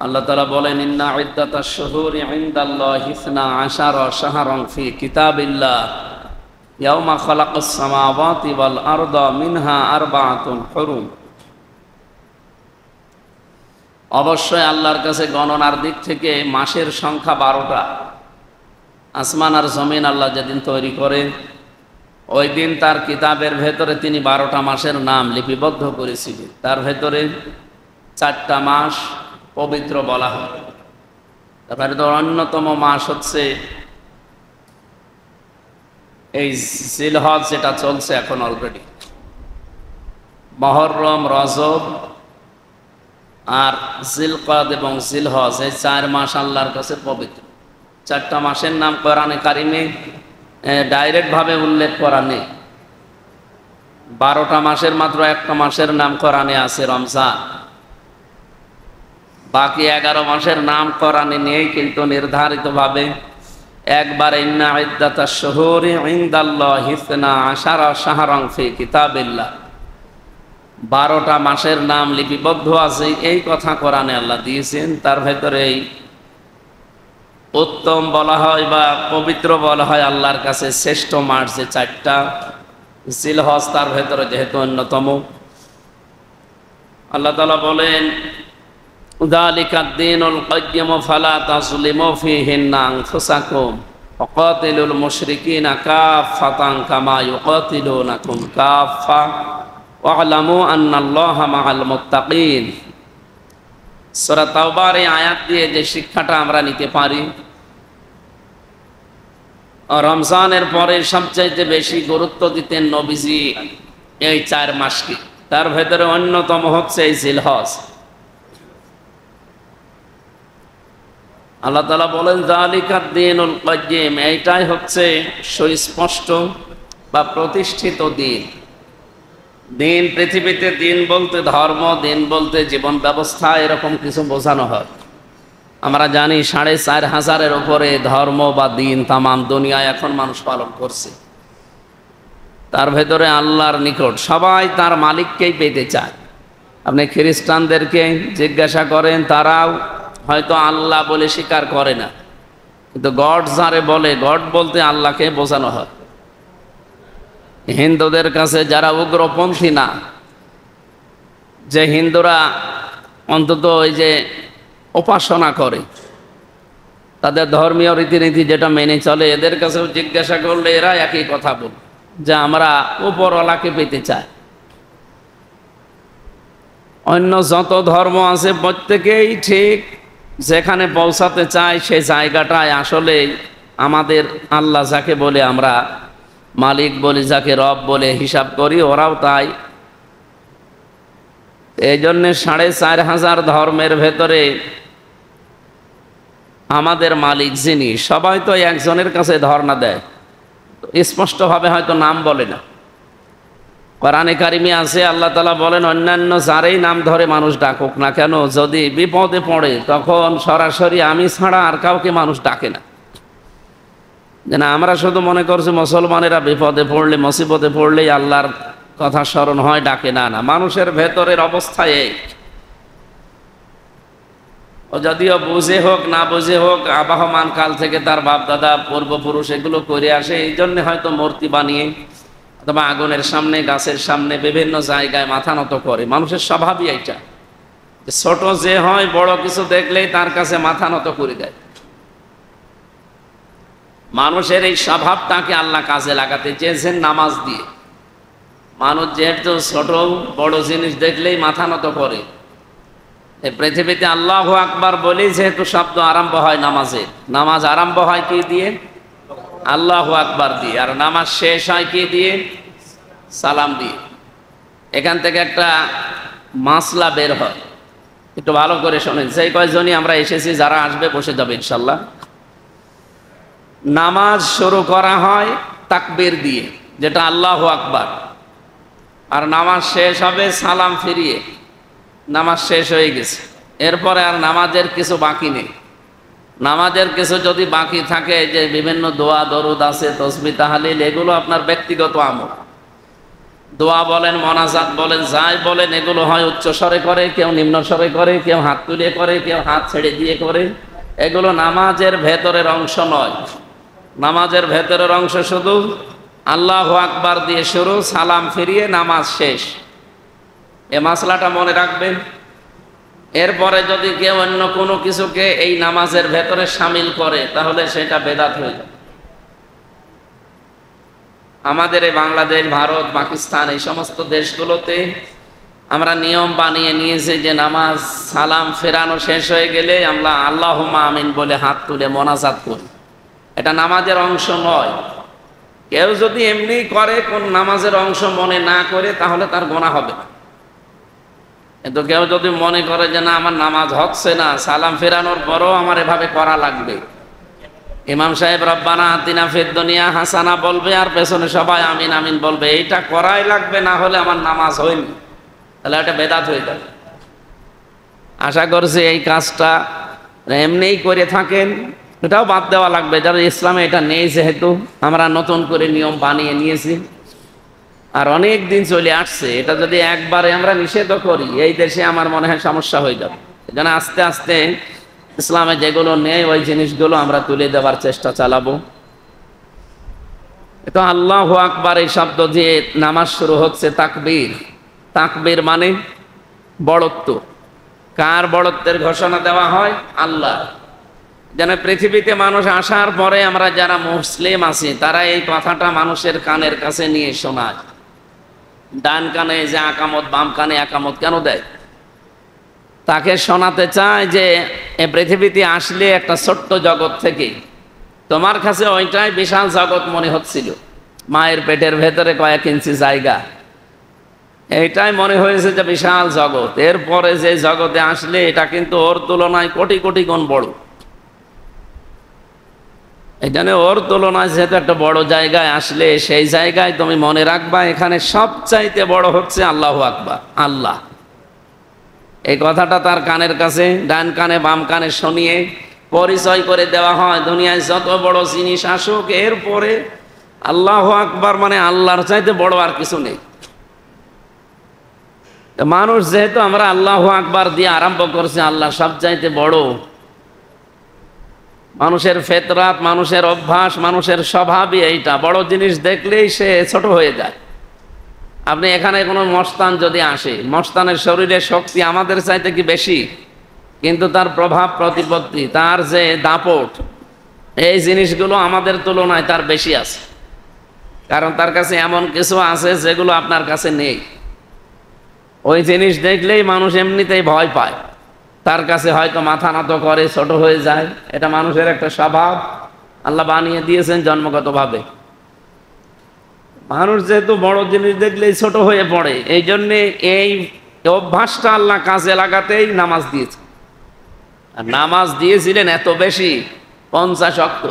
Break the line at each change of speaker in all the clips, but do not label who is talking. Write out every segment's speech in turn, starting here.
আল্লাহ তাআলা বলেন, ইন্না ইদ্দাতাশ শুহুরি ইনদাল্লাহি 12 শাহরান ফি কিতাবিল্লাহ ইয়াওমা খালাকাস সামাওয়াতি ওয়াল আরদা মিনহা আরবাআতুন হুরুম। অবশ্যই আল্লাহর কাছে গণনার দিক থেকে মাসের সংখ্যা 12টা। আসমান আর জমিন আল্লাহ যেদিন তৈরি করে ওই দিন তার কিতাবের ভেতরে তিনি 12টা মাসের নাম লিপিবদ্ধ করেছিলেন। তার ভেতরে 4টা মাস পবিত্র বলা হয়। তারপরে তো অন্যতম মাস হচ্ছে এই জিলহজ, যেটা চলছে এখন অলরেডি। মুহররম, রজব আর জিলকদ এবং জিলহজ, এই 4 মাস আল্লাহর কাছে পবিত্র। 4টা মাসের নাম কোরআনে কারিমে ডাইরেক্ট ভাবে উল্লেখ করা নেই। 12টা মাসের মাত্র একটা মাসের নাম কোরআনে আছে, রমজান। বাকি 11 মাসের নাম কোরআনে নেই, কিন্তু নির্ধারিত ভাবে একবার ইন্না ইদ্দাতাশ শুহুরি ইনদাল্লাহি 12 শাহরান ফি কিতাবিল্লাহ, 12টা মাসের নাম লিপিবদ্ধ আছে, এই কথা কোরআনে আল্লাহ দিয়েছেন। তার ভেতরে উত্তম বলা হয় বা পবিত্র বলা হয় আল্লাহর কাছে শ্রেষ্ঠ মাস যে 4টা, জিলহজ তার ভেতরে যেহেতু অন্যতম। আল্লাহ তাআলা বলেন, যালিকাদ দীনুল কাইয়্যিম ফালা তাযলিমু ফীহিন্না আনফুসাকুম ওয়াকাতিলুল মুশরিকিনা কাফফাতান কামা ইউকাতিলুনাকুম কাফফা ওয়া'লামু আন্নাল্লাহা মা'আল মুত্তাকিন। সূরা তাওবার এই আয়াত দিয়ে যে শিক্ষাটা আমরা নিতে পারি, রমজানের পরে সবচাইতে বেশি গুরুত্ব দিতেন নবীজি এই 4 মাসকে। তার ভেতরে অন্যতম হচ্ছে এই জিলহজ। আল্লাহ তাআলা বলেন, যালিকাদ দীনুল কাইয়্যিম, এইটাই হচ্ছে সুস্পষ্ট বা প্রতিষ্ঠিত দিন। দিন পৃথিবীতে দিন বলতে ধর্ম, দিন বলতে জীবন ব্যবস্থা, এরকম কিছু বোঝানো হয়। আমরা জানি 4500-এর উপরে ধর্ম বা দিন তামাম দুনিয়ায় এখন মানুষ পালন করছে। তার ভেতরে আল্লাহর নিকট সবাই তার মালিককেই পেতে চায়। আপনি খ্রিস্টানদেরকে জিজ্ঞাসা করেন, তারাও হয়তো আল্লাহ বলে স্বীকার করে না, কিন্তু গড যারে বলে, গড বলতে আল্লাহকে বোঝানো হয়। হিন্দুদের কাছে যারা উগ্রপন্থী না, যে হিন্দুরা অন্তত ওই যে উপাসনা করে, তাদের ধর্মীয় রীতিনীতি যেটা মেনে চলে, এদের কাছেও জিজ্ঞাসা করলে এরা একই কথা বলে যে আমরা উপরওয়ালাকে পেতে চাই। অন্য যত ধর্ম আছে প্রত্যেকেই ঠিক যেখানে পৌঁছাতে চায় সেই জায়গাটায় আসলে আমাদের আল্লাহ যাকে বলে আমরা মালিক বলি, যাকে রব বলে হিসাব করি, ওরাও তাই। এই জন্যে 4500 ধর্মের ভেতরে আমাদের মালিক যিনি, সবাই তো একজনের কাছে ধর্ণা দেয়, স্পষ্টভাবে হয়তো নাম বলে না। কোরআনে কারিমে আছে, আল্লাহ তাআলা বলেন, অন্যান্য যারেই নাম ধরে মানুষ ডাকুক না কেন, যদি বিপদে পড়ে তখন সরাসরি আমি ছাড়া আর কাউকে মানুষ ডাকে না। যে না, আমরা শুধু মনে করছি মুসলমানেরা বিপদে পড়লে, মুসিবতে পড়লেই আল্লাহর কথা স্মরণ হয়, ডাকে না। না, মানুষের ভেতরের অবস্থা এই। ও যদিও বুঝে হোক না বুঝে হোক, আবাহমান কাল থেকে তার বাপ দাদা পূর্বপুরুষ এগুলো করে আসে, এই জন্যে হয়তো মূর্তি বানিয়ে অথবা আগুনের সামনে, গাছের সামনে, বিভিন্ন জায়গায় মাথা নত করে। মানুষের স্বভাবই এইটা, ছোট যে হয় বড় কিছু দেখলেই তার কাছে মাথা নত করে দেয়। মানুষের এই স্বভাবটাকে আল্লাহ কাজে লাগাতে চেয়েছেন নামাজ দিয়ে। মানুষ যেহেতু ছোট বড় জিনিস দেখলেই মাথা নত করে, এই পৃথিবীতে আল্লাহু আকবার বলেই যেহেতু শব্দ আরম্ভ হয় নামাজে, নামাজ আরম্ভ হয় কি দিয়ে? আল্লাহু আকবার দিয়ে। আর নামাজ শেষ হয় কি দিয়ে? সালাম দিয়ে। এখান থেকে একটা মাসলা বের হয়, একটু ভালো করে শোনেন। সেই কয়জনই আমরা এসেছি, যারা আসবে বসে যাবে ইনশাল্লাহ। নামাজ শুরু করা হয় তাকবীর দিয়ে, যেটা আল্লাহু আকবার, আর নামাজ শেষ হবে সালাম ফিরিয়ে। নামাজ শেষ হয়ে গেছে, এরপরে আর নামাজের কিছু বাকি নেই। নামাজের কিছু যদি বাকি থাকে, যে বিভিন্ন দোয়া দরুদ আছে, তসবিহ তাহলিল, এগুলো আপনার ব্যক্তিগত আমল। দোয়া বলেন, মোনাজাত বলেন, যাই বলেন, এগুলো হয় উচ্চ স্বরে করে, কেউ নিম্ন স্বরে করে, কেউ হাত তুলে করে, কেউ হাত ছেড়ে দিয়ে করে। এগুলো নামাজের ভেতরের অংশ নয়। নামাজের ভেতরের অংশ শুধু আল্লাহু আকবার দিয়ে শুরু, সালাম ফিরিয়ে নামাজ শেষ। এ মাসলাটা মনে রাখবেন। এরপরে যদি কেউ অন্য কোনো কিছুকে এই নামাজের ভেতরে সামিল করে তাহলে সেটা বেদাত হয়ে যাবে। আমাদের এই বাংলাদেশ, ভারত, পাকিস্তান এই সমস্ত দেশগুলোতে আমরা নিয়ম বানিয়ে নিয়েছি যে নামাজ সালাম ফেরানো শেষ হয়ে গেলে আমরা আল্লাহুম্মা আমিন বলে হাত তুলে মোনাজাত করি। এটা নামাজের অংশ নয়। কেউ যদি এমনি করে, কোন নামাজের অংশ মনে না করে, তাহলে তার গোনা হবে না। কিন্তু কেউ যদি মনে করে যে না, আমার নামাজ হচ্ছে না, সালাম ফেরানোর পরও আমার এভাবে করা লাগবে, ইমাম সাহেব রব্বানা আতিনা ফিদ দুনিয়া হাসানা বলবে আর পেছনে সবাই আমিন আমিন বলবে, এইটা করাই লাগবে, না হলে আমার নামাজ হয়নি, তাহলে এটা বেদাত হয়ে যাবে। আশা করছি এই কাজটা এমনিই করে থাকেন, এটাও বাদ দেওয়া লাগবে। যারা ইসলামে এটা নেই, যেহেতু আমরা নতুন করে নিয়ম বানিয়ে নিয়েছি আর অনেক দিন চলে আসছে, এটা যদি একবারে আমরা নিষেধ করি, এই দেশে আমার মনে হয় সমস্যা হয়ে যাবে। এজন্য আস্তে আস্তে ইসলামে যেগুলো নেই ওই জিনিসগুলো আমরা তুলে দেওয়ার চেষ্টা চালাবো। তো আল্লাহু আকবার এই শব্দ দিয়ে নামাজ শুরু হচ্ছে। তাকবীর, তাকবীর মানে বড়ত্ব। কার বড়ত্বের ঘোষণা দেওয়া হয়? আল্লাহ। যেন পৃথিবীতে মানুষ আসার পরে আমরা যারা মুসলিম আছি তারা এই কথাটা মানুষের কানের কাছে নিয়ে শোনায়। ডান কানে যে আকামত, বাম কানে আকামত কেন দেয়? তাকে শোনাতে চায় যে এ পৃথিবীতে আসলে একটা ছোট্ট জগৎ থেকে তোমার কাছে ওইটাই বিশাল জগৎ মনে হচ্ছিল। মায়ের পেটের ভেতরে কয়েক ইঞ্চি জায়গা, এইটাই মনে হয়েছে যে বিশাল জগৎ। এরপরে যে জগতে আসলে এটা কিন্তু ওর তুলনায় কোটি কোটি গুণ বড়। এখানে ওর তুলনায় যেহেতু একটা বড় জায়গায় আসলে, সেই জায়গায় তুমি মনে রাখবা এখানে সবচাইতে বড় হচ্ছে আল্লাহু আকবার, আল্লাহ। এই কথাটা তার কানের কাছে, ডান কানে বাম কানে শুনিয়ে পরিচয় করে দেওয়া হয়। দুনিয়ায় যত বড় জিনিস আসুক, এরপরে আল্লাহু আকবার মানে আল্লাহর চাইতে বড় আর কিছু নেই। মানুষ যেহেতু আমরা আল্লাহু আকবার দিয়ে আরম্ভ করছি, আল্লাহ সবচাইতে বড়। মানুষের ফেতরাত, মানুষের অভ্যাস, মানুষের স্বভাবই এইটা, বড় জিনিস দেখলেই সে ছোট হয়ে যায়। আপনি এখানে কোনো মস্তান যদি আসে, মস্তানের শরীরের শক্তি আমাদের চাইতে কি বেশি? কিন্তু তার প্রভাব প্রতিপত্তি, তার যে দাপট, এই জিনিসগুলো আমাদের তুলনায় তার বেশি আছে। কারণ তার কাছে এমন কিছু আছে যেগুলো আপনার কাছে নেই। ওই জিনিস দেখলেই মানুষ এমনিতেই ভয় পায়, তার কাছে হয়তো মাথা নত করে, ছোট হয়ে যায়। এটা মানুষের একটা স্বভাব, আল্লাহ বানিয়ে দিয়েছেন জন্মগতভাবে। মানুষ যেহেতু বড় জিনিস দেখলেই ছোট হয়ে পড়ে, এই জন্যে এই অভ্যাসটা আল্লাহ কাজে লাগাতেই নামাজ দিয়েছে। আর নামাজ দিয়েছিলেন এত বেশি, 50 ওয়াক্ত।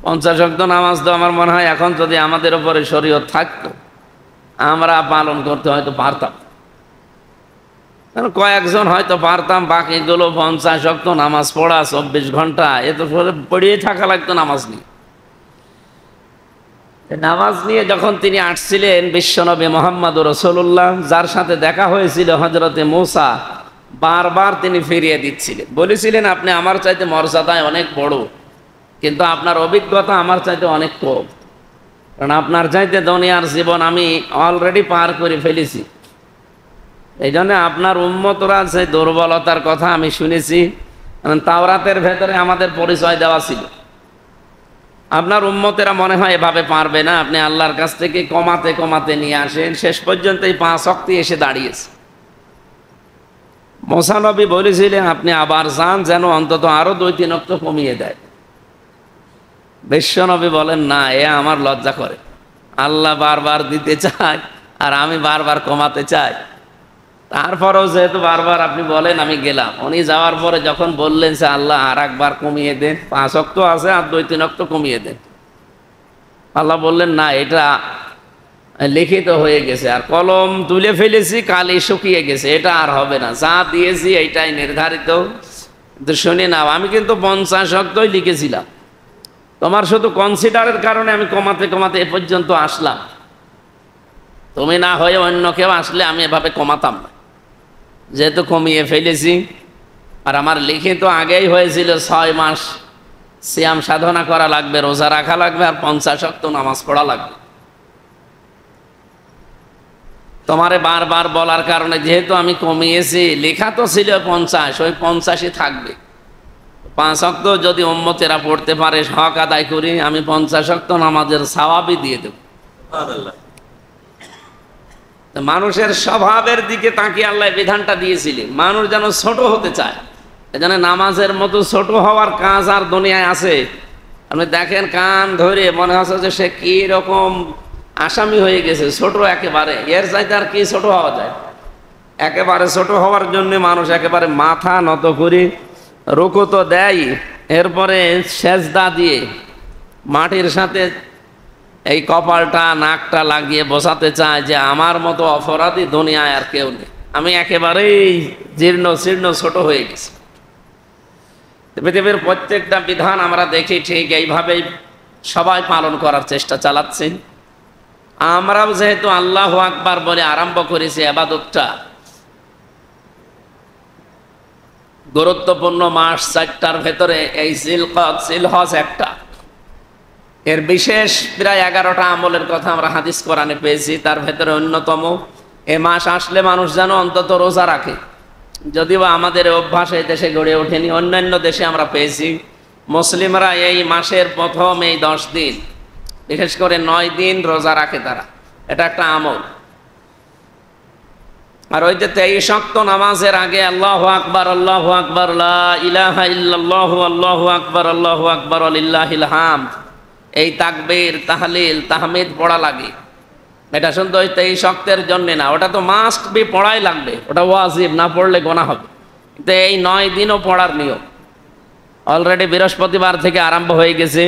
50 ওয়াক্ত নামাজ তো আমার মনে হয় এখন যদি আমাদের উপরে শরীয়ত থাকতো, আমরা পালন করতে হয়তো পারতাম। কয়েকজন হয়তো পারতাম, বাকিগুলো 50 ওয়াক্ত নামাজ পড়া 24 ঘন্টা, এত পড়িয়ে থাকা লাগতো নামাজ নিয়ে। নামাজ নিয়ে যখন তিনি আসছিলেন, বিশ্বনবী মুহাম্মদুর রাসূলুল্লাহ, যার সাথে দেখা হয়েছিল হযরতে মূসা, বারবার তিনি ফিরিয়ে দিচ্ছিলেন, বলেছিলেন আপনি আমার চাইতে মর্যাদায় অনেক বড়, কিন্তু আপনার অভিজ্ঞতা আমার চাইতে অনেক কম। কারণ আপনার চাইতে দুনিয়ার জীবন আমি অলরেডি পার করে ফেলেছি। এই জন্য আপনার উম্মতরা যে দুর্বলতার কথা আমি শুনেছি, তাওরাতের ভেতরে আমাদের পরিচয় দেওয়া ছিল। আপনার উম্মতেরা মনে হয় এভাবে পারবে না, আপনি আল্লাহর কাছ থেকে কমাতে কমাতে নিয়ে আসেন। শেষ পর্যন্ত এই 5 ওয়াক্ত এসে দাঁড়িয়েছে। মূসা নবী বলেছিলেন আপনি আবার যান, যেন অন্তত আরো 2-3 ওয়াক্ত কমিয়ে দেয়। বিশ্বনবী বলেন না, এ আমার লজ্জা করে। আল্লাহ বারবার দিতে চায় আর আমি বারবার কমাতে চাই। তারপরেও যেহেতু বারবার আপনি বলেন, আমি গেলাম। উনি যাওয়ার পরে যখন বললেন যে আল্লাহ আর একবার কমিয়ে দেন, 5 ওয়াক্ত আছে আর 2-3 ওয়াক্ত কমিয়ে দেন, আল্লাহ বললেন না, এটা লিখিত হয়ে গেছে, আর কলম তুলে ফেলেছি, কালি শুকিয়ে গেছে, এটা আর হবে না। যা দিয়েছি এইটাই নির্ধারিত। কিন্তু শুনে নাও, আমি কিন্তু 50 ওয়াক্তই লিখেছিলাম, তোমার শুধু কনসিডারের কারণে আমি কমাতে কমাতে এ পর্যন্ত আসলাম। তুমি না হয়ে অন্য কেউ আসলে আমি এভাবে কমাতাম না, যেহেতু কমিয়ে ফেলেছি। আর আমার লিখিত আগেই হয়েছিল 6 মাস সিয়াম সাধনা করা লাগবে, রোজা রাখা লাগবে, আর 50 ওয়াক্ত নামাজ পড়া লাগবে। তোমারে বারবার বলার কারণে যেহেতু আমি কমিয়েছি, লেখা তো ছিল 50, ওই 50ই থাকবে। 5 ওয়াক্ত যদি উম্মতেরা পড়তে পারে, হক আদায় করি, আমি 50 ওয়াক্ত নামাজের সওয়াবই দিয়ে দেব। মানুষের স্বভাবের দিকে তাকিয়ে আল্লাহ বিধানটা দিয়েছিলেন, মানুষ যেন ছোট হতে চায়। এজন্য নামাজের মতো ছোট হওয়ার কাজ আর দুনিয়ায় আছে? আপনি দেখেন, কান ধরে মনে হচ্ছে যে সে কি রকম আসামি হয়ে গেছে, ছোট একেবারে। এর চাইতে আর কি ছোট হওয়া যায়? একেবারে ছোট হওয়ার জন্য মানুষ একেবারে মাথা নত করে রুকু তো দেয়, এরপরে সেজদা দিয়ে মাটির সাথে এই কপালটা নাকটা লাগিয়ে বসাতে চায় যে আমার মতো অপরাধী দুনিয়ায় আর কেউ নেই, আমি একেবারেই জীর্ণ শীর্ণ ছোট হয়ে গেছি। পৃথিবীর প্রত্যেকটা বিধান আমরা দেখি ঠিক এইভাবেই সবাই পালন করার চেষ্টা চালাচ্ছে। আমরাও যেহেতু আল্লাহু আকবার বলে আরম্ভ করেছি ইবাদতটা, গুরুত্বপূর্ণ মাস 4টার ভেতরে এই জিলহজ একটা, এর বিশেষ প্রায় 11টা আমলের কথা আমরা হাদিস কোরআনে পেয়েছি। তার ভেতরে অন্যতম, এ মাস আসলে মানুষ যেন অন্তত রোজা রাখে। যদিও আমাদের অভ্যাস এই দেশে গড়ে ওঠেনি, অন্যান্য দেশে আমরা পেয়েছি মুসলিমরা এই মাসের প্রথম এই 10 দিন, বিশেষ করে 9 দিন রোজা রাখে তারা, এটা একটা আমল। আর ওই যে 23 ওয়াক্ত নামাজের আগে আল্লাহু আকবার আল্লাহু আকবার লা ইলাহা ইল্লাল্লাহু আল্লাহু আকবার আল্লাহু আকবার ওয়ালিল্লাহিল হামদ, এই তাকবীর তাহলিল তাহমিদ পড়া লাগে। এটা শুধু ওই 23 ওয়াক্তের জন্য না, ওটা তো মাস্ট বি পড়াই লাগবে, ওটা ওয়াজিব, না পড়লে গোনা হবে। কিন্তু এই 9 দিনও পড়ার নিয়ম অলরেডি বৃহস্পতিবার থেকে আরম্ভ হয়ে গেছে।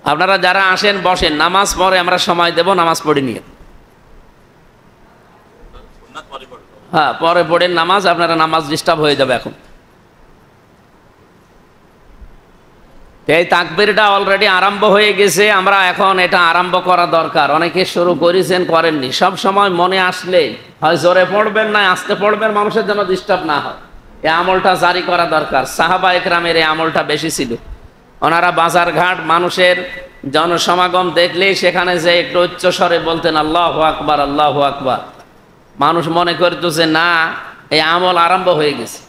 আপনারা যারা আসেন বসেন, নামাজ পড়ে আমরা সময় দেব, নামাজ পড়ে নিয়ে, হ্যাঁ পরে পড়েন নামাজ, আপনারা নামাজ ডিস্টার্ব হয়ে যাবে এখন। এই তাকবীরটা অলরেডি আরম্ভ হয়ে গেছে, আমরা এখন এটা আরম্ভ করা দরকার। অনেকে শুরু করেছেন, করেননি। সব সময় মনে আসলে হয় জোরে পড়বেন, না আস্তে পড়বেন, মানুষের জন্য ডিস্টার্ব না হয়। এই আমলটা জারি করা দরকার। সাহাবা একরামের এই আমলটা বেশি ছিল। ওনারা বাজারঘাট মানুষের জনসমাগম দেখলেই সেখানে যে একটু উচ্চ স্বরে বলতেন আল্লাহু আকবার আল্লাহু আকবার। মানুষ মনে করতেছে না এই আমল আরম্ভ হয়ে গেছে।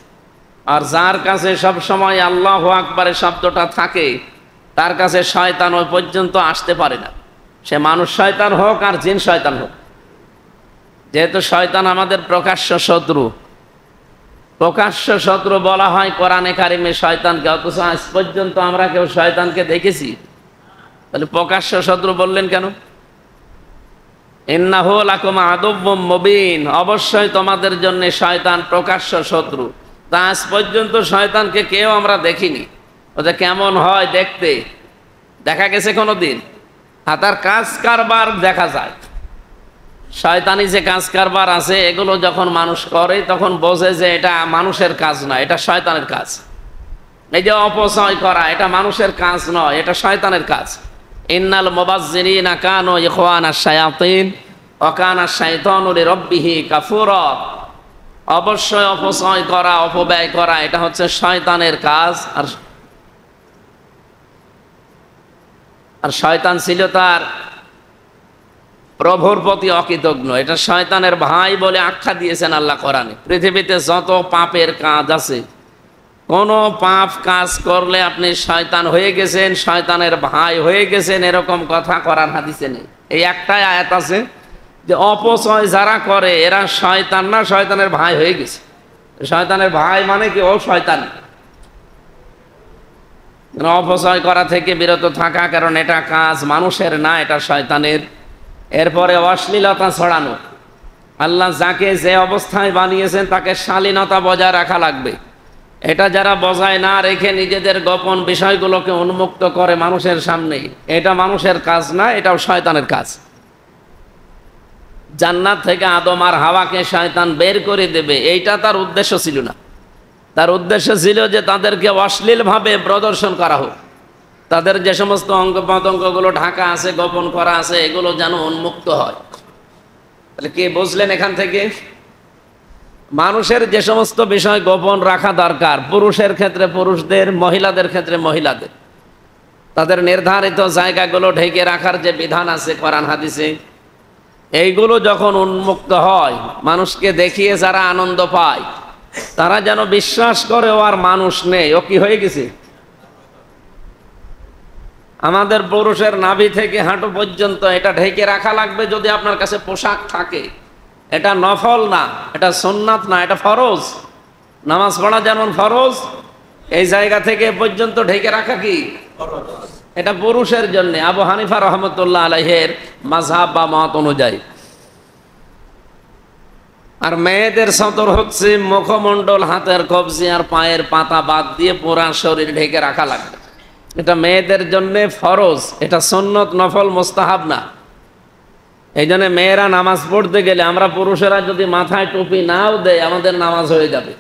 আর যার কাছে সব সময় আল্লাহু আকবারের শব্দটা থাকে, তার কাছে শয়তান ওই পর্যন্ত আসতে পারে না, সে মানুষ শয়তান হোক আর জিন শয়তান হোক। যেহেতু শয়তান আমাদের প্রকাশ্য শত্রু, প্রকাশ্য শত্রু বলা হয় কোরআনে কারিমে শয়তানকে, অথচ আজ পর্যন্ত আমরা কেউ শয়তানকে দেখেছি? তাহলে প্রকাশ্য শত্রু বললেন কেন? ইন্নাহু লাকুম আদুব্বুম মুবিন, অবশ্যই তোমাদের জন্য শয়তান প্রকাশ্য শত্রু। তা আজ পর্যন্ত শয়তানকে কেউ আমরা দেখিনি। ওটা কেমন হয় দেখতে, দেখা গেছে কোনোদিন? তার কাজ কারবার দেখা যায়। শয়তানি যে কাজ কারবার আছে, এগুলো যখন মানুষ করে তখন বোঝে যে এটা মানুষের কাজ নয়, এটা শয়তানের কাজ। এই যে অপচয় করা, এটা মানুষের কাজ নয়, এটা শয়তানের কাজ। ইন্নাল মুবাজ্জিরিনা কানু ইখওয়ানাশ শায়াতিন ওয়া কানা শাইতানু লিরাব্বিহি কাফুরা। অবশ্যই অপচয় করা, অপব্যয় করা, এটা হচ্ছে শয়তানের কাজ। আর শয়তান ছিল তার প্রভুর প্রতি অকৃতজ্ঞ। এটা শয়তানের ভাই বলে আখ্যা দিয়েছেন আল্লাহ কোরআনে। পৃথিবীতে যত পাপের কাজ আছে, কোনো পাপ কাজ করলে আপনি শয়তান হয়ে গেছেন, শয়তানের ভাই হয়ে গেছেন, এরকম কথা কোরআন হাদিসে নেই। এই একটাই আয়াত আছে যে অপচয় যারা করে এরা শয়তান না, শয়তানের ভাই হয়ে গেছে। শয়তানের ভাই মানে কি? ও শয়তান। অপচয় করা থেকে বিরত থাকা, কারণ এটা কাজ মানুষের না, এটা শয়তানের। এরপরে অশ্লীলতা ছড়ানো। আল্লাহ যাকে যে অবস্থায় বানিয়েছেন তাকে শালীনতা বজায় রাখা লাগবে। এটা যারা বজায় না রেখে নিজেদের গোপন বিষয়গুলোকে উন্মুক্ত করে মানুষের সামনে, এটা মানুষের কাজ না, এটাও শয়তানের কাজ। জান্নাত থেকে আদম আর হাওয়াকে শয়তান বের করে দেবে, এইটা তার উদ্দেশ্য ছিল না। তার উদ্দেশ্য ছিল যে তাদেরকে অশ্লীলভাবে প্রদর্শন করা হোক, তাদের যে সমস্ত অঙ্গ প্রত্যঙ্গগুলো ঢাকা আছে, গোপন করা আছে, এগুলো যেন উন্মুক্ত হয়। তাহলে কে বুঝলেন এখান থেকে? মানুষের যে সমস্ত বিষয় গোপন রাখা দরকার, পুরুষের ক্ষেত্রে পুরুষদের, মহিলাদের ক্ষেত্রে মহিলাদের, তাদের নির্ধারিত জায়গাগুলো ঢেকে রাখার যে বিধান আছে কোরআন হাদিসে, এইগুলো যখন উন্মুক্ত হয়, মানুষকে দেখিয়ে যারা আনন্দ পায়, তারা যেন বিশ্বাস করে ও আর মানুষ নেই, ও কি হয়ে গেছে। আমাদের পুরুষের নাভি থেকে হাঁটু পর্যন্ত এটা ঢেকে রাখা লাগবে যদি আপনার কাছে পোশাক থাকে। এটা নফল না, এটা সুন্নাত না, এটা ফরজ। নামাজ পড়া যেমন ফরজ, এই জায়গা থেকে পর্যন্ত ঢেকে রাখা কি এটা পুরুষের জন্য, আবু হানিফা রহমতুল্লাহ আলাইহের মাযহাব বা মত অনুযায়ী। আর মেয়েদের সতর হচ্ছে মুখমণ্ডল, হাতের কবজি আর পায়ের পাতা বাদ দিয়ে পুরা শরীর ঢেকে রাখা লাগবে। এটা মেয়েদের জন্য ফরজ, এটা সুন্নত, নফল, মুস্তাহাব না। এই জন্য মেয়েরা নামাজ পড়তে গেলে আমরা পুরুষেরা যদি মাথায় টুপি নাও দেয়, আমাদের নামাজ হয়ে যাবে।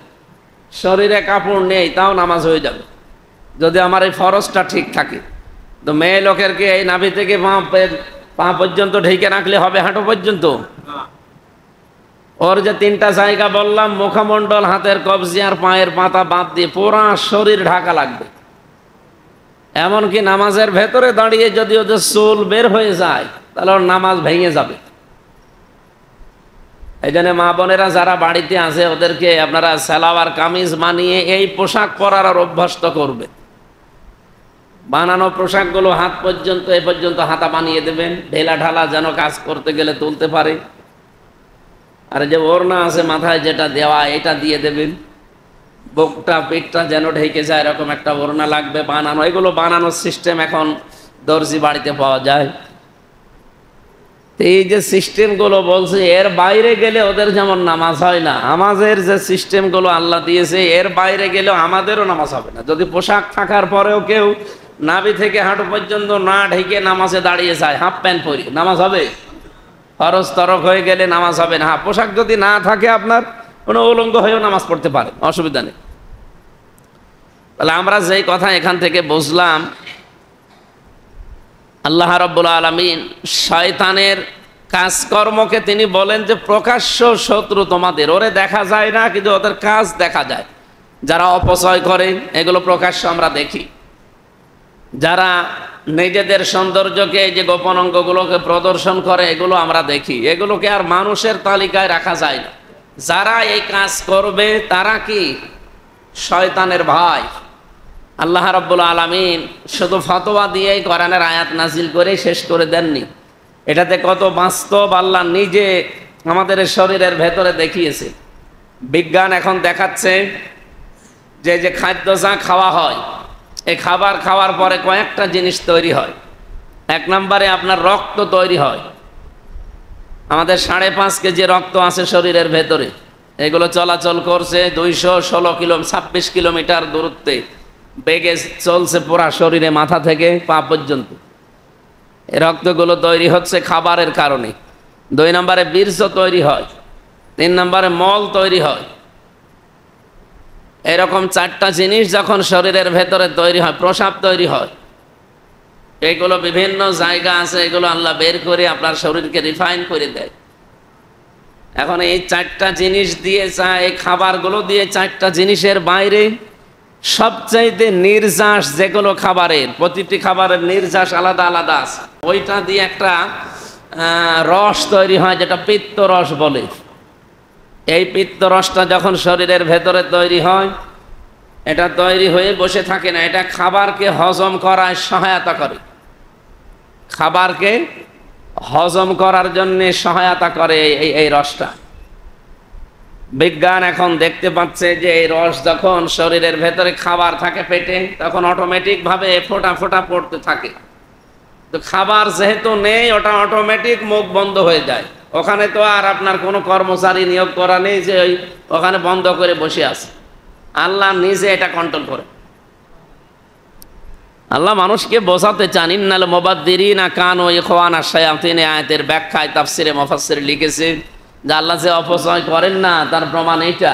শরীরে কাপড় নেই তাও নামাজ হয়ে যাবে, যদি আমার এই ফরজটা ঠিক থাকে। তো মেয়ে লোকের কি এই নাভি থেকে পা পর্যন্ত ঢেকে রাখলে হবে হাঁটু পর্যন্ত? ওর যে তিনটা জায়গা বললাম, মুখমণ্ডল, হাতের কবজি আর পায়ের পাতা বাদ দিয়ে পুরা শরীর ঢাকা লাগবে। এমনকি নামাজের ভেতরে দাঁড়িয়ে যদি ওদের চুল বের হয়ে যায়, তাহলে ওর নামাজ ভেঙে যাবে। এই জন্য মা বোনেরা যারা বাড়িতে আছে, ওদেরকে আপনারা সালোয়ার কামিজ বানিয়ে এই পোশাক পরার আর অভ্যস্ত করবে। বানানো পোশাকগুলো হাত পর্যন্ত, এ পর্যন্ত হাতা বানিয়ে দেবেন, ঢেলা ঢালা যেন কাজ করতে গেলে তুলতে পারে। আর যে ওড়না আছে মাথায় যেটা দেওয়া, এটা দিয়ে দেবেন। বুকটা পেটটা যেন ঢেকে যায় এরকম একটা ওড়না লাগবে বানানো। এগুলো বানানোর সিস্টেম এখন দর্জি বাড়িতে পাওয়া যায়। এই যে সিস্টেমগুলো বলছে, এর বাইরে গেলে ওদের যেমন নামাজ হয় না, আমাদের যে সিস্টেমগুলো আল্লাহ দিয়েছে এর বাইরে গেলেও আমাদেরও নামাজ হবে না। যদি পোশাক থাকার পরেও কেউ নাভি থেকে হাঁটু পর্যন্ত না ঢেকে নামাজে দাঁড়িয়ে যায়, হাফ প্যান্ট পরি, নামাজ হবে? ফরজ তরক হয়ে গেলে নামাজ হবে না। হ্যাঁ, পোশাক যদি না থাকে আপনার, কোনো উলঙ্গ হয়েও নামাজ পড়তে পারে, অসুবিধা নেই। তাহলে আমরা যেই কথা এখান থেকে বুঝলাম, আল্লাহ রাব্বুল আলামিন শয়তানের কাজকর্মকে তিনি বলেন যে প্রকাশ্য শত্রু তোমাদের, ওরে দেখা যায় না কিন্তু ওদের কাজ দেখা যায়। যারা অপচয় করে এগুলো প্রকাশ্য আমরা দেখি, যারা নিজেদের সৌন্দর্যকে, এই যে গোপন অঙ্গগুলোকে প্রদর্শন করে, এগুলো আমরা দেখি। এগুলোকে আর মানুষের তালিকায় রাখা যায় না। যারা এই কাজ করবে তারা কি শয়তানের ভাই। আল্লাহ রাব্বুল আলামিন শুধু ফতোয়া দিয়েই কোরআনের আয়াত নাজিল করে শেষ করে দেননি। এটাতে কত বাস্তব আল্লাহ নিজে আমাদের শরীরের ভেতরে দেখিয়েছে। বিজ্ঞান এখন দেখাচ্ছে যে খাদ্য যা খাওয়া হয়, এই খাবার খাওয়ার পরে কয়েকটা জিনিস তৈরি হয়। এক নম্বরে আপনার রক্ত তৈরি হয়। আমাদের 5.5 কেজি রক্ত আছে শরীরের ভেতরে, এগুলো চলাচল করছে 26 কিলোমিটার দূরত্বে, বেগে চলছে পুরা শরীরে, মাথা থেকে পা পর্যন্ত। এই রক্তগুলো তৈরি হচ্ছে খাবারের কারণে। 2 নম্বরে বীর্য তৈরি হয়। 3 নম্বরে মল তৈরি হয়। এরকম 4টা জিনিস যখন শরীরের ভেতরে তৈরি হয়, প্রস্রাব তৈরি হয়। এগুলো বিভিন্ন জায়গা আছে, এগুলো আল্লাহ বের করে আপনার শরীরকে রিফাইন করে দেয়। এখন এই 4টা জিনিস দিয়ে, এই খাবারগুলো দিয়ে 4টা জিনিসের বাইরে সবচাইতে নির্যাস যেগুলো খাবারের, প্রতিটি খাবারের নির্যাস আলাদা আলাদা আছে, ওইটা দিয়ে একটা রস তৈরি হয় যেটা পিত্ত রস বলে। এই পিত্ত রসটা যখন শরীরের ভেতরে তৈরি হয়, এটা তৈরি হয়ে বসে থাকে না, এটা খাবারকে হজম করায় সহায়তা করে। খাবারকে হজম করার জন্য সহায়তা করে এই রসটা। বিজ্ঞান এখন দেখতে পাচ্ছে যে এই রস যখন শরীরের ভেতরে খাবার থাকে পেটে, তখন অটোমেটিক ভাবে ফোঁটা ফোঁটা পড়তে থাকে। তো খাবার যেহেতু নেই, ওটা অটোমেটিক মুখ বন্ধ হয়ে যায়। ওখানে তো আর আপনার কোনো কর্মচারী নিয়োগ করা নেই যে ওখানে বন্ধ করে বসে আছে। আল্লাহ নিজে এটা কন্ট্রোল করে। আল্লাহ মানুষকে বোঝাতে চান, ইন্নাল মুবাদ্দিরিনা কানু ইখওয়ানা শায়াতিন। আয়াতের ব্যাখ্যায় তাফসিরে মুফাসসির লিখেছে যে আল্লাহ যে অপচয় করেন না, তার প্রমাণ এইটা।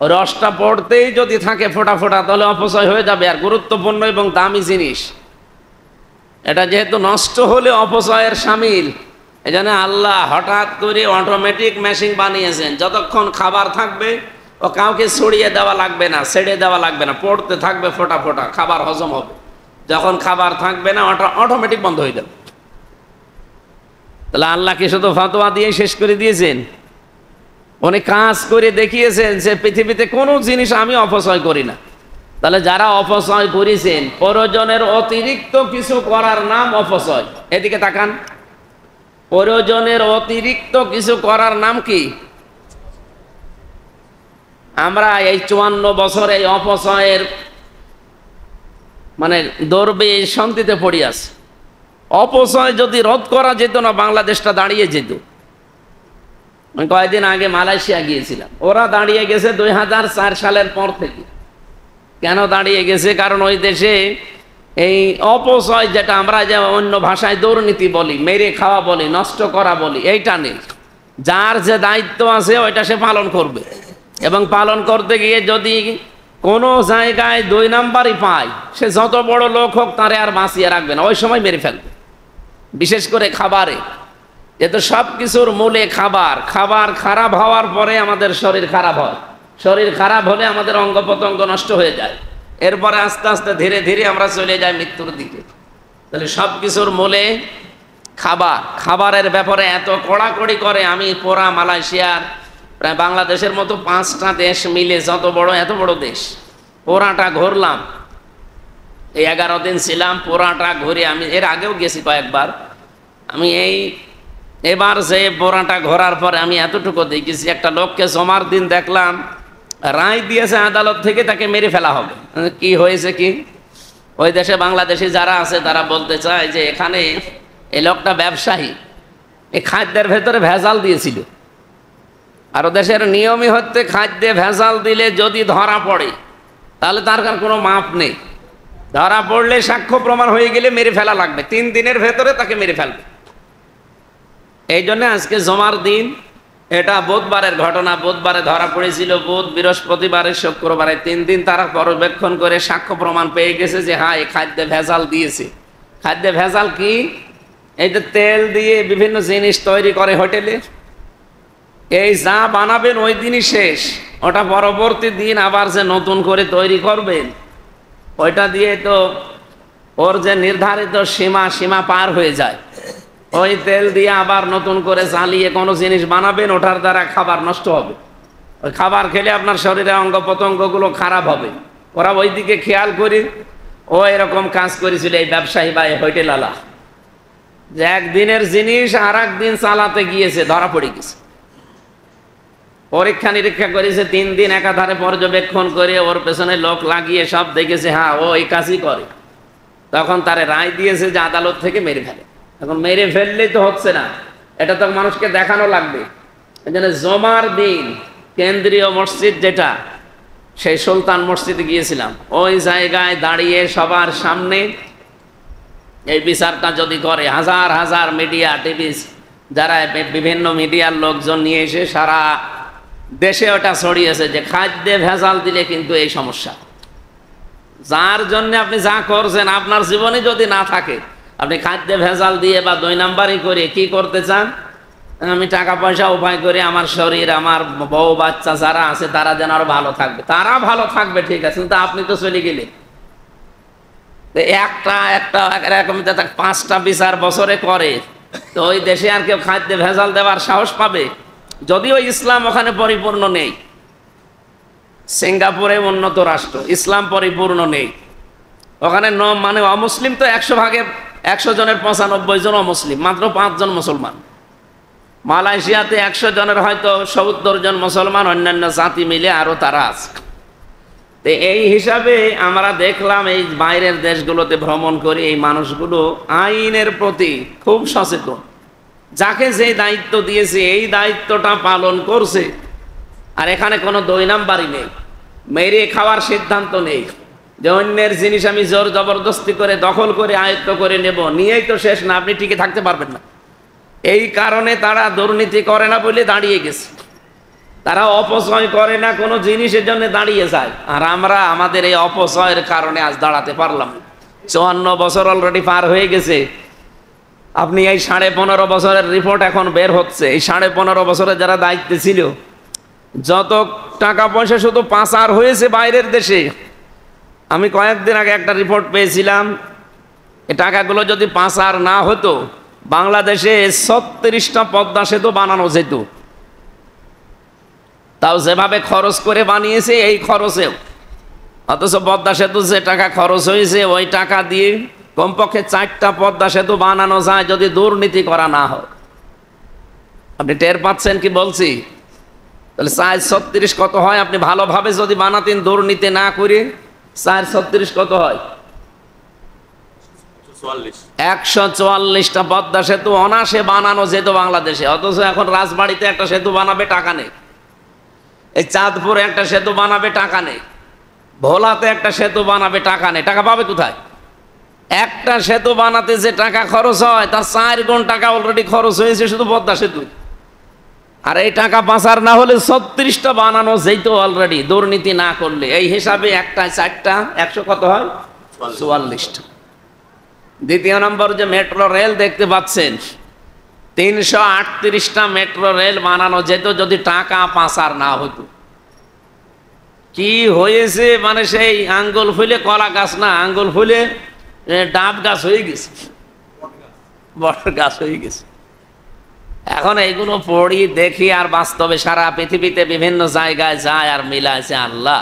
রসটা পড়তেই যদি থাকে ফোঁটা ফোঁটা, তাহলে অপচয় হয়ে যাবে। আর গুরুত্বপূর্ণ এবং দামি জিনিস, এটা যেহেতু নষ্ট হলে অপচয়ের শামিল, এই জন্য আল্লাহ হঠাৎ করে অটোমেটিক মেশিন বানিয়েছেন, যতক্ষণ খাবার থাকবে ও কাউকে ছড়িয়ে দেওয়া লাগবে না, ছেড়ে দেওয়া লাগবে না, পড়তে থাকবে ফোটা ফোটা, খাবার হজম হবে। যখন খাবার থাকবে না ওটা অটোমেটিক বন্ধ হয়ে যাবে। তাহলে আল্লাহকে শুধু ফতোয়া দিয়ে শেষ করে দিয়েছেন? উনি কাজ করে দেখিয়েছেন যে পৃথিবীতে কোনো জিনিস আমি অপচয় করি না। তাহলে যারা অপচয় করেছেন, প্রয়োজনের অতিরিক্ত কিছু করার নাম অপচয়। এদিকে তাকান, প্রয়োজনের অতিরিক্ত কিছু করার নাম কি? আমরা এই 54 বছর এই অপচয়ের মানে দৌড়বে শান্তিতে পড়ে আছে। অপচয় যদি রোধ করা যেত না, বাংলাদেশটা দাঁড়িয়ে যেত। আমি কয়েকদিন আগে মালয়েশিয়া গিয়েছিলাম, ওরা দাঁড়িয়ে গেছে 2004 সালের পর থেকে। কেন দাঁড়িয়ে গেছে? কারণ ওই দেশে এই অপচয়, যেটা আমরা যে অন্য ভাষায় দুর্নীতি বলি, মেরে খাওয়া বলি, নষ্ট করা বলি, এইটা নেই। যার যে দায়িত্ব আছে ওইটা সে পালন করবে, এবং পালন করতে গিয়ে যদি কোনো জায়গায় 2 নাম্বারই পায়, সে যত বড় লোক হোক তারে আর বাঁচিয়ে রাখবে না, ওই সময় মেরে ফেলবে। বিশেষ করে খাবারে, যেহেতু সব কিছুর মূলে খাবার। খাবার খারাপ হওয়ার পরে আমাদের শরীর খারাপ হয়, শরীর খারাপ হলে আমাদের অঙ্গ প্রত্যঙ্গ নষ্ট হয়ে যায়, এরপরে আস্তে আস্তে ধীরে ধীরে আমরা চলে যাই মৃত্যুর দিকে। তাহলে সব কিছুর মূলে খাবার। খাবারের ব্যাপারে এত কড়াকড়ি করে, আমি পুরা মালয়েশিয়ার প্রায় বাংলাদেশের মতো 5টা দেশ মিলে, যত বড় এত বড় দেশ, পুরাটা ঘুরলাম। এই 11 দিন ছিলাম, পুরাটা ঘুরে আমি এর আগেও গেছি কয়েকবার। আমি এবার যে পুরাটা ঘোরার পরে আমি এতটুকু দেখেছি, একটা লোককে জমার দিন দেখলাম রায় দিয়েছে আদালত থেকে, তাকে মেরে ফেলা হবে। কি হয়েছে কি? ওই দেশে বাংলাদেশি যারা আছে তারা বলতে চায় যে এখানে এই লোকটা ব্যবসায়ী, এই খাদ্যের ভেতরে ভেজাল দিয়েছিল। আর ও দেশের নিয়মই হচ্ছে খাদ্যে ভেজাল দিলে যদি ধরা পড়ে তাহলে তার কোনো মাপ নেই। ধরা পড়লে সাক্ষ্য প্রমাণ হয়ে গেলে মেরে ফেলা লাগবে, 3 দিনের ভেতরে তাকে মেরে ফেলবে। এই জন্য আজকে জমার দিন, এটা বুধবারের ঘটনা। বুধবারে ধরা পড়েছিল, বুধ, বৃহস্পতিবারে, শুক্রবারে, 3 দিন তারা পর্যবেক্ষণ করে সাক্ষ্য প্রমাণ পেয়ে গেছে যে হ্যাঁ, এই খাদ্যে ভেজাল দিয়েছে। খাদ্যে ভেজাল কি? এই যে তেল দিয়ে বিভিন্ন জিনিস তৈরি করে হোটেলে, এই যা বানাবেন ওই দিনই শেষ, ওটা পরবর্তী দিন আবার যে নতুন করে তৈরি করবেন, ওইটা দিয়ে তো ওর যে নির্ধারিত সীমা পার হয়ে যায়। ওই তেল দিয়ে আবার নতুন করে জ্বালিয়ে কোনো জিনিস বানাবেন, ওটার দ্বারা খাবার নষ্ট হবে। ওই খাবার খেলে আপনার শরীরে অঙ্গ প্রত্যঙ্গগুলো খারাপ হবে। ওরা ওই দিকে খেয়াল করি, ও এরকম কাজ করেছিল এই ব্যবসায়ী বা এই হোটেলওয়ালা, যে একদিনের জিনিস আর একদিন চালাতে গিয়েছে, ধরা পড়ে গেছে। পরীক্ষা নিরীক্ষা করেছে 3 দিন একাধারে পর্যবেক্ষণ করে, ওর পেছনে লোক লাগিয়ে সব দেখেছে হ্যাঁ ও এই কাজই করে। তখন তারে রায় দিয়েছে যে আদালত থেকে মেরে ফেলে। এখন মেরে ফেললেই তো হচ্ছে না, এটা তো মানুষকে দেখানো লাগবে। এই জন্য জমার দিন কেন্দ্রীয় মসজিদ যেটা, সেই সুলতান মসজিদে গিয়েছিলাম, ওই জায়গায় দাঁড়িয়ে সবার সামনে এই বিচারটা যদি করে, হাজার হাজার মিডিয়া, টিভি, যারা বিভিন্ন মিডিয়ার লোকজন নিয়ে এসে সারা দেশে ওটা ছড়িয়েছে যে খাদ্যে ভেজাল দিলে কিন্তু এই সমস্যা। যার জন্য আপনি যা করছেন, আপনার জীবনে যদি না থাকে, আপনি খাদ্যে ভেজাল দিয়ে বা 2 নাম্বারই করে কি করতে চান? আমি টাকা পয়সা উপায় করে আমার শরীর, আমার বউ বাচ্চা যারা আছে তারা যেন আরো ভালো থাকবে। তারা ভালো থাকবে ঠিক আছে, কিন্তু আপনি তো চলে গেলে। একটা এরকম 5টা বিচার বছরে করে, তো ওই দেশে আর কেউ খাদ্যে ভেজাল দেওয়ার সাহস পাবে? যদিও ইসলাম ওখানে পরিপূর্ণ নেই, সিঙ্গাপুরে উন্নত রাষ্ট্র, ইসলাম পরিপূর্ণ নেই ওখানে। মানে অমুসলিম তো 100 ভাগে 100 জনের 95 জন অমুসলিম, মাত্র 5 জন মুসলমান। মালয়েশিয়াতে 100 জনের হয়তো 70 জন মুসলমান, অন্যান্য জাতি মিলে আরো তারা আছে। তো এই হিসাবে আমরা দেখলাম এই বাইরের দেশগুলোতে ভ্রমণ করে এই মানুষগুলো আইনের প্রতি খুব সচেতন। যাকে যে দায়িত্ব দিয়েছে এই দায়িত্বটা পালন করছে। আর এখানে কোনো 2 নাম্বারই নেই, মেরে খাওয়ার সিদ্ধান্ত নেই যে অন্যের জিনিস আমি জোর জবরদস্তি করে দখল করে আয়ত্ত করে নেব, নিয়েই তো শেষ না, আপনি টিকে থাকতে পারবেন না। এই কারণে তারা দুর্নীতি করে না বলে দাঁড়িয়ে গেছে, তারা অপচয় করে না কোনো জিনিসের জন্য দাঁড়িয়ে যায়। আর আমরা আমাদের এই অপচয়ের কারণে আজ দাঁড়াতে পারলাম। 54 বছর অলরেডি পার হয়ে গেছে, আপনি এই 15.5 বছরের রিপোর্ট এখন বের হচ্ছে, এই 15.5 বছরে যারা দায়িত্বে ছিল যত টাকা পয়সা শুধু পাচার হয়েছে বাইরের দেশে। আমি কয়েকদিন আগে একটা রিপোর্ট পেয়েছিলাম, এই টাকাগুলো যদি পাচার না হতো বাংলাদেশে 36টা পদ্মা সেতু বানানো যেত। তাও যেভাবে খরচ করে বানিয়েছে এই খরচেও, অথচ পদ্মা সেতু যে টাকা খরচ হয়েছে ওই টাকা দিয়ে কমপক্ষে 4টা পদ্মা সেতু বানানো যায় যদি দুর্নীতি করা না হয়। আপনি টের পাচ্ছেন কি বলছি? তাহলে 436 কত হয়? আপনি ভালোভাবে যদি বানাতেন দুর্নীতি না করে 436 কত হয়? 144টা পদ্মা সেতু অনাসে বানানো যেত বাংলাদেশে। অথচ এখন রাজবাড়িতে একটা সেতু বানাবে টাকা নেই, এই চাঁদপুরে একটা সেতু বানাবে টাকা নেই, ভোলাতে একটা সেতু বানাবে টাকা নেই। টাকা পাবে কোথায়? একটা সেতু বানাতে যে টাকা খরচ হয় তার 4 গুণ টাকা অলরেডি খরচ হয়েছে শুধু পদ্মা সেতু। আর এই টাকা পাচার না হলে 36টা বানানো যেত অলরেডি দুর্নীতি না করলে। এই হিসাবে একটায় 4টা 100 কত হয়? 44টা। দ্বিতীয় নম্বর যে মেট্রো রেল দেখতে পাচ্ছেন, 338টা মেট্রো রেল বানানো যেত যদি টাকা পাচার না হতো। কি হয়েছে মানে সেই আঙ্গুল ফুলে কলা গাছ না, আঙ্গুল ফুলে ডাব গাছ হয়ে গেছে, বট গাছ হয়ে গেছে। এখন এইগুলো পড়ি দেখি আর বাস্তবে সারা পৃথিবীতে বিভিন্ন জায়গায় যায় আর মিলাইছে আল্লাহ।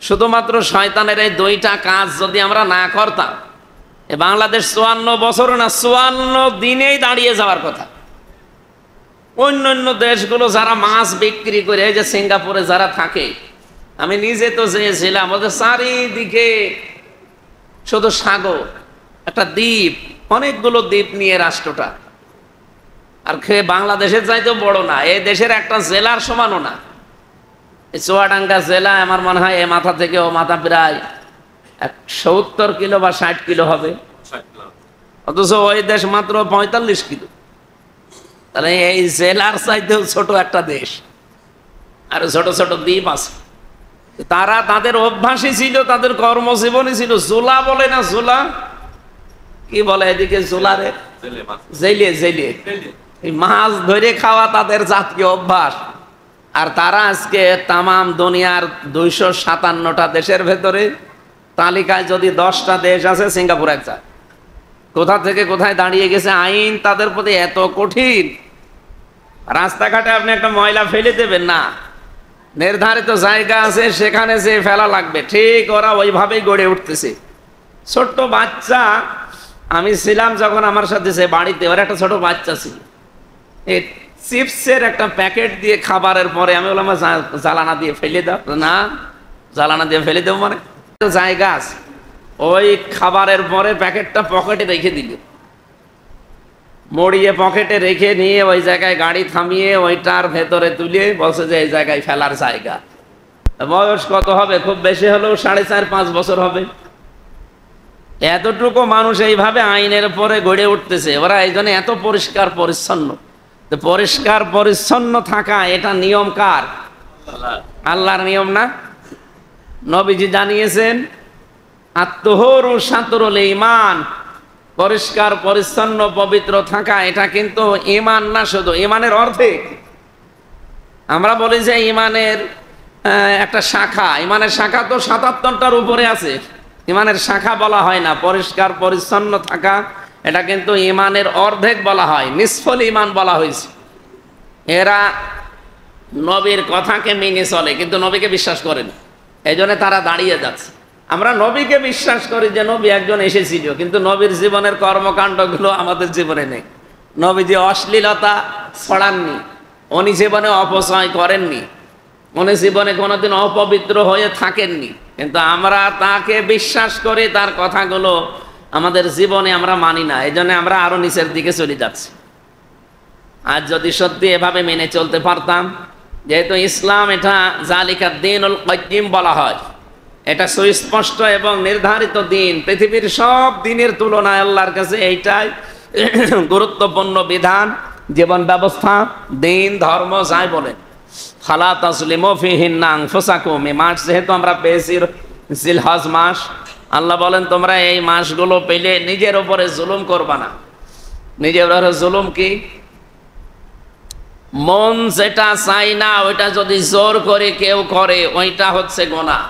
শুধুমাত্র শয়তানের এই 2টা কাজ যদি আমরা না করতাম এ বাংলাদেশ 54 বছর না 54 দিনেই দাঁড়িয়ে যাওয়ার কথা। অন্যান্য দেশগুলো যারা মাছ বিক্রি করে, এই যে সিঙ্গাপুরে যারা থাকে, আমি নিজে তো যেয়েছিলাম, ওদের চারিদিকে শুধু সাগর, একটা দ্বীপ, অনেকগুলো দ্বীপ নিয়ে রাষ্ট্রটা। আর বাংলাদেশের চাইতেও বড় না, এই দেশের একটা জেলার সমানও না। এই চুয়াডাঙ্গা জেলা আমার মনে হয় এ মাথা থেকে ও মাথা প্রায় 70 কিলো বা 60 কিলো হবে, অথচ ওই দেশ মাত্র 45 কিলো। তাহলে এই জেলার চাইতেও ছোট একটা দেশ, আর ছোট ছোট দ্বীপ আছে। তারা তাদের অভ্যাসই ছিল, তাদের কর্মজীবনই ছিল। জোলা বলে না, জোলা কি বলে এদিকে? জোলারে জেলিয়ে জেলিয়ে এই মাছ ধরে খাওয়া তাদের জাতীয় অভ্যাস। আর তারা আজকে তামাম দুনিয়ার 257টা দেশের ভেতরে তালিকায় যদি 10টা দেশ আছে, সিঙ্গাপুর একটা। কোথা থেকে কোথায় দাঁড়িয়ে গেছে, আইন তাদের প্রতি এত কঠিন। রাস্তাঘাটে আপনি একটা ময়লা ফেলে দেবেন না, নির্ধারিত জায়গা আছে সেখানে যে ফেলা লাগবে, ঠিক ওরা ওইভাবেই গড়ে উঠতেছে। ছোট্ট বাচ্চা, আমি ছিলাম যখন আমার সাথে সে বাড়িতে, ওর একটা ছোট বাচ্চা ছিল, এই চিপসের একটা প্যাকেট দিয়ে খাবারের পরে আমি বললাম জ্বালানা দিয়ে ফেলে দাও। না, জ্বালানা দিয়ে ফেলে দেবো মানে? জায়গা আছে, ওই খাবারের পরে প্যাকেটটা পকেটে রেখে দিল, মড়িয়ে পকেটে রেখে নিয়ে ওই জায়গায় গাড়ি থামিয়ে ওইটার ভেতরে তুলে বলছে যে এই জায়গায় ফেলার জায়গা। বয়স কত হবে? খুব বেশি হলেও 4.5-5 বছর হবে। এতটুকু মানুষ এইভাবে আইনের পরে গড়ে উঠতেছে। ওরা এই জন্য এত পরিষ্কার পরিচ্ছন্ন। তো পরিষ্কার পরিচ্ছন্ন থাকা এটা নিয়ম কার? আল্লাহর নিয়ম না? নবীজি জানিয়েছেন আত্মহরু সাতরুল ঈমান, পরিষ্কার পরিচ্ছন্ন পবিত্র থাকা এটা কিন্তু ঈমান না, শুধু ঈমানের অর্ধেক। আমরা বলি যে ঈমানের একটা শাখা, ঈমানের শাখা তো 77টার উপরে আছে, ঈমানের শাখা বলা হয় না। পরিষ্কার পরিচ্ছন্ন থাকা এটা কিন্তু ঈমানের অর্ধেক বলা হয়, নিসফুল ঈমান বলা হয়েছে। এরা নবীর কথাকে মেনে চলে কিন্তু নবীকে বিশ্বাস করেন, এই জন্য তারা দাঁড়িয়ে যাচ্ছে। আমরা নবীকে বিশ্বাস করি যে নবী একজন এসেছিল, কিন্তু নবীর জীবনের কর্মকাণ্ডগুলো আমাদের জীবনে নেই। নবীজি অশ্লীলতা ছড়াননি, উনি জীবনে অপচয় করেননি, উনি জীবনে কোনোদিন অপবিত্র হয়ে থাকেননি, কিন্তু আমরা তাকে বিশ্বাস করি, তার কথাগুলো আমাদের জীবনে আমরা মানি না। এই জন্য আমরা আরো নিচের দিকে চলে যাচ্ছি। আজ যদি সত্যি এভাবে মেনে চলতে পারতাম, যেহেতু ইসলাম এটা জালিকা দীনুল কাইয়্যিম বলা হয়, এটা সুস্পষ্ট এবং নির্ধারিত দিন, পৃথিবীর সব দিনের তুলনায় আল্লাহর কাছে এইটাই গুরুত্বপূর্ণ বিধান, জীবন ব্যবস্থা, দিন, ধর্ম যাই বলেন। ফালা তাজলিমু ফীহিন্না আনফুসাকুম, এই মাস যেহেতু আমরা পেয়েছি জিলহজ মাস, আল্লাহ বলেন তোমরা এই মাসগুলো পেলে নিজের উপরে জুলুম করবা না। নিজের উপরে জুলুম কি? মন যেটা চাই না ওইটা যদি জোর করে কেউ করে ওইটা হচ্ছে গুনাহ,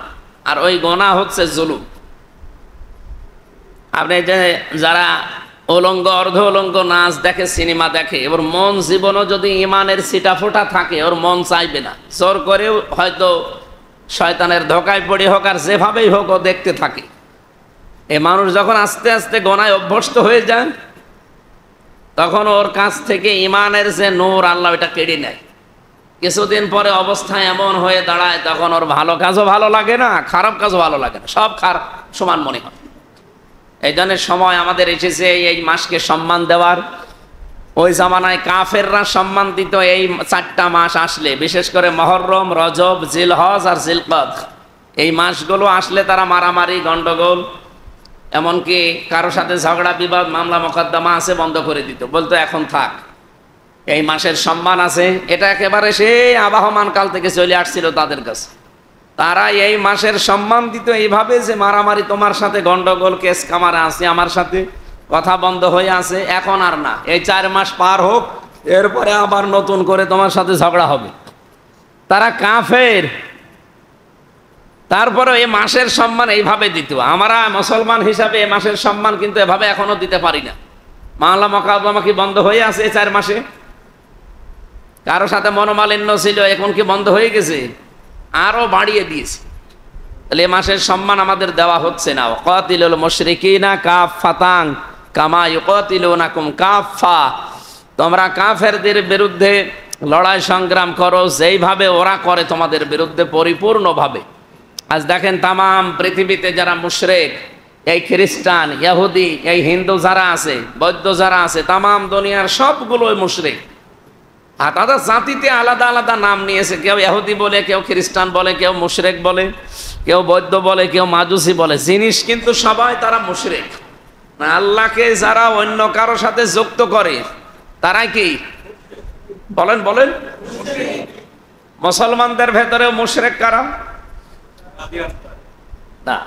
আর ওই গুনাহ হচ্ছে জুলুম। আপনি যে যারা উলঙ্গ অর্ধ উলঙ্গ নাচ দেখে, সিনেমা দেখে, এবার মন জীবনও যদি ইমানের ছিটা ফোটা থাকে ওর মন চাইবে না, জোর করেও হয়তো শয়তানের ধোকায় পড়ে হোক আর যেভাবেই হোক ও দেখতে থাকে। এ মানুষ যখন আস্তে আস্তে গোনায় অভ্যস্ত হয়ে যায় তখন ওর কাছ থেকে ইমানের যে নূর আল্লাহ এটা কেড়ে নেয়। কিছুদিন পরে অবস্থা এমন হয়ে দাঁড়ায় তখন ওর ভালো কাজও ভালো লাগে না, খারাপ কাজও ভালো লাগে না, সব খারাপ সমান মনে হয়। এই জন্য সময় আমাদের এসেছে এই মাসকে সম্মান দেওয়ার। ওই জামানায় কাফেররা সম্মান দিত এই 4টা মাস আসলে, বিশেষ করে মুহররম, রজব, জিলহজ আর জিলকদ। এই মাসগুলো আসলে তারা মারামারি, গন্ডগোল, এমনকি কারো সাথে ঝগড়া বিবাদ, মামলা মোকদ্দমা আছে বন্ধ করে দিত, বলতো এখন থাক, এই মাসের সম্মান আছে। এটা একেবারে সেই আবাহমান কাল থেকে চলে আসছিল তাদের কাছে। তারা এই মাসের সম্মান দিত এইভাবে যে মারামারি তোমার সাথে, গন্ডগোল, কেস কামারে আছে আমার সাথে, কথা বন্ধ হয়ে আছে, এখন আর না, এই 4 মাস পার হোক, এরপরে আবার নতুন করে তোমার সাথে ঝগড়া হবে। তারা কাফের, তারপরে এই মাসের সম্মান এইভাবে দিত। আমরা মুসলমান হিসাবে এই মাসের সম্মান কিন্তু এভাবে এখনো দিতে পারি না। মামলা মোকদ্দমা কি বন্ধ হয়ে আছে এই 4 মাসে? কারো সাথে মনোমালিন্য ছিল, এখন কি বন্ধ হয়ে গেছে? আরো বাড়িয়ে দিয়েছে। তাহলে এই মাসের সম্মান আমাদের দেওয়া হচ্ছে না। কাতিলুল মুশরিকিনা কাফাতান কামা ইউকাতিলুনাকুম কাফা, তোমরা কাফেরদের বিরুদ্ধে লড়াই সংগ্রাম করো যেইভাবে ওরা করে তোমাদের বিরুদ্ধে পরিপূর্ণভাবে। আজ দেখেন তামাম পৃথিবীতে যারা মুশরিক, এই খ্রিস্টান, ইহুদি, এই হিন্দু যারা আছে, বৌদ্ধ যারা আছে, তামাম দুনিয়ার সবগুলোই মুশরিক। আর তাদের জাতিতে আলাদা আলাদা নাম নিয়েছে, কেউ ইহুদি বলে, কেউ খ্রিস্টান বলে, কেউ মুশরিক বলে, কেউ বৌদ্ধ বলে, কেউ মাজুসি বলে, জিনিস কিন্তু সবাই তারা মুশরিক। আল্লাহকে যারা অন্য কারো সাথে যুক্ত করে তারা কি বলেন? বলেন, মুসলমানদের ভেতরেও মুশরিক কারা? না,